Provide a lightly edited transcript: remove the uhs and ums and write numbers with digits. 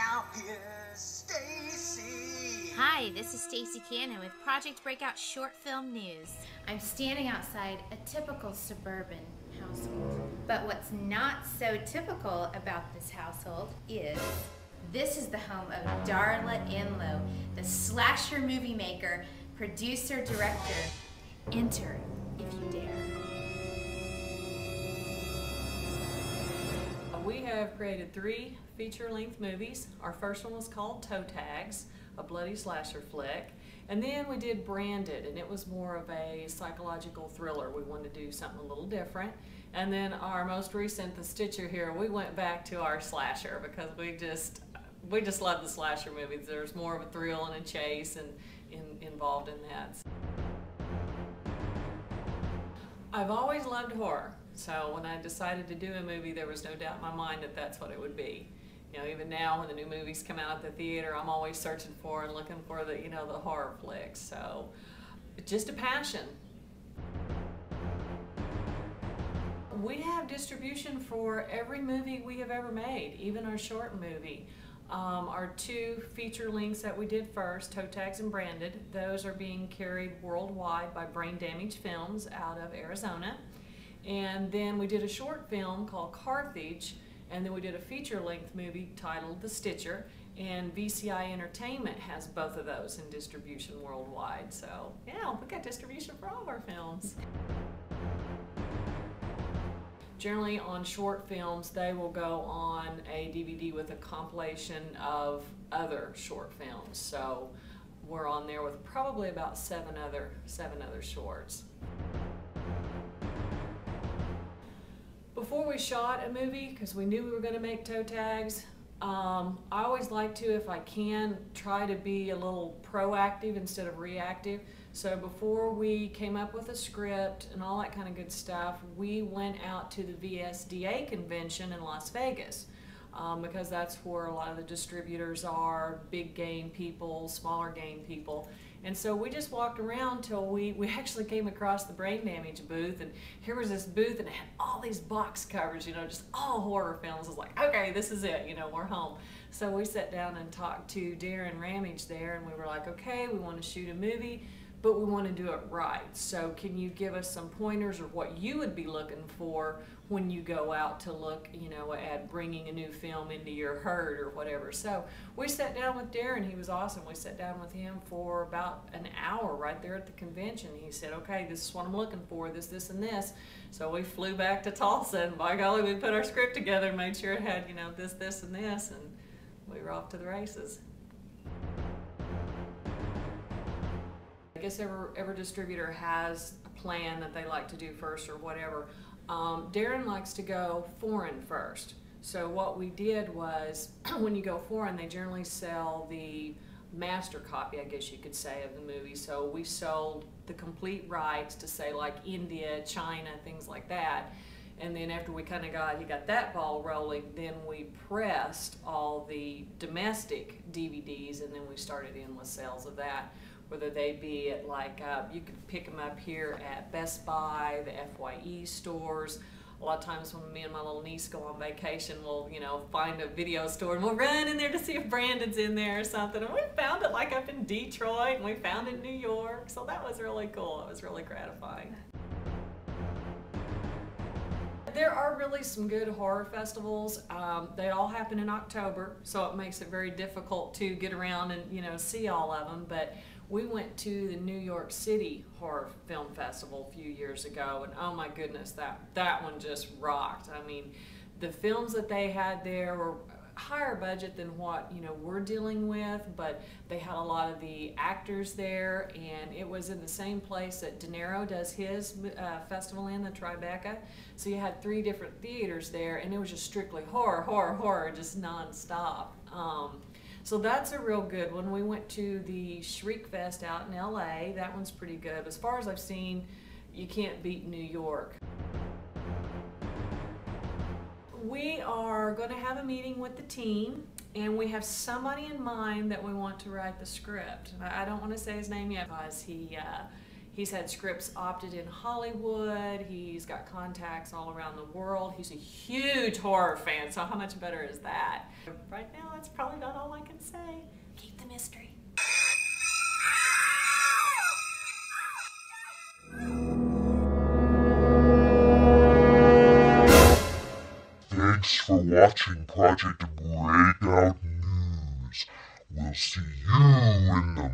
Now here's Stacy. Hi, this is Stacy Cannon with Project Breakout Short Film News. I'm standing outside a typical suburban household. But what's not so typical about this household is this is the home of Darla Inlow, the slasher movie maker, producer, director. Enter if you dare. We have created 3 feature-length movies. Our first one was called Toe Tags, a bloody slasher flick. And then we did Branded, and it was more of a psychological thriller. We wanted to do something a little different. And then our most recent, The Stitcher here, we went back to our slasher because we just love the slasher movies. There's more of a thrill and a chase and involved in that. I've always loved horror. So when I decided to do a movie, there was no doubt in my mind that that's what it would be. You know, even now when the new movies come out at the theater, I'm always searching for and looking for the, the horror flicks. So it's just a passion. We have distribution for every movie we have ever made, even our short movie. Our 2 feature lengths that we did first, Toe Tags and Branded, those are being carried worldwide by Brain Damage Films out of Arizona. And then we did a short film called Carthage, and then we did a feature-length movie titled The Stitcher, and VCI Entertainment has both of those in distribution worldwide. So yeah, we got distribution for all of our films. Generally on short films, they will go on a DVD with a compilation of other short films. So we're on there with probably about 7 other shorts. Before we shot a movie, because we knew we were going to make Toe Tags, I always like to, if I can, try to be a little proactive instead of reactive. So before we came up with a script and all that kind of good stuff, we went out to the VSDA convention in Las Vegas because that's where a lot of the distributors are, big game people, smaller game people. And so we just walked around till we actually came across the Brain Damage booth, and here was this booth and it had all these box covers, just all horror films. I was like, okay, this is it, we're home. So we sat down and talked to Darren Ramage there, and we were like, okay, we want to shoot a movie, but we want to do it right. So can you give us some pointers of what you would be looking for when you go out to look, at bringing a new film into your herd or whatever. So we sat down with Darren. He was awesome. We sat down with him for about an hour right there at the convention. He said, okay, this is what I'm looking for, this, and this. So we flew back to Tulsa, and by golly, we put our script together and made sure it had, this, and this, and we were off to the races. I guess every distributor has a plan that they like to do first or whatever. Darren likes to go foreign first. So what we did was, when you go foreign, they generally sell the master copy, I guess you could say, of the movie. So we sold the complete rights to, say, like India, China, things like that. And then after we kind of got that ball rolling, then we pressed all the domestic DVDs, and then we started in with sales of that. Whether they be at, like, you could pick them up here at Best Buy, the FYE stores. A lot of times when me and my little niece go on vacation, we'll, find a video store and we'll run in there to see if Brandon's in there or something. And we found it like up in Detroit, and we found it in New York. So that was really cool. It was really gratifying. There are really some good horror festivals. They all happen in October, so it makes it very difficult to get around and see all of them. But we went to the New York City Horror Film Festival a few years ago, and oh my goodness, that one just rocked. I mean, the films that they had there were higher budget than what we're dealing with, but they had a lot of the actors there, and it was in the same place that De Niro does his festival in, the Tribeca. So you had 3 different theaters there, and it was just strictly horror, horror, horror, just non-stop. So that's a real good one. We went to the Shriek Fest out in LA. That one's pretty good. As far as I've seen, you can't beat New York. We are going to have a meeting with the team, and we have somebody in mind that we want to write the script. I don't want to say his name yet because He's had scripts opted in Hollywood. He's got contacts all around the world. He's a huge horror fan, so how much better is that? Right now, that's probably about all I can say. Keep the mystery. Thanks for watching Project Breakout News. We'll see you in the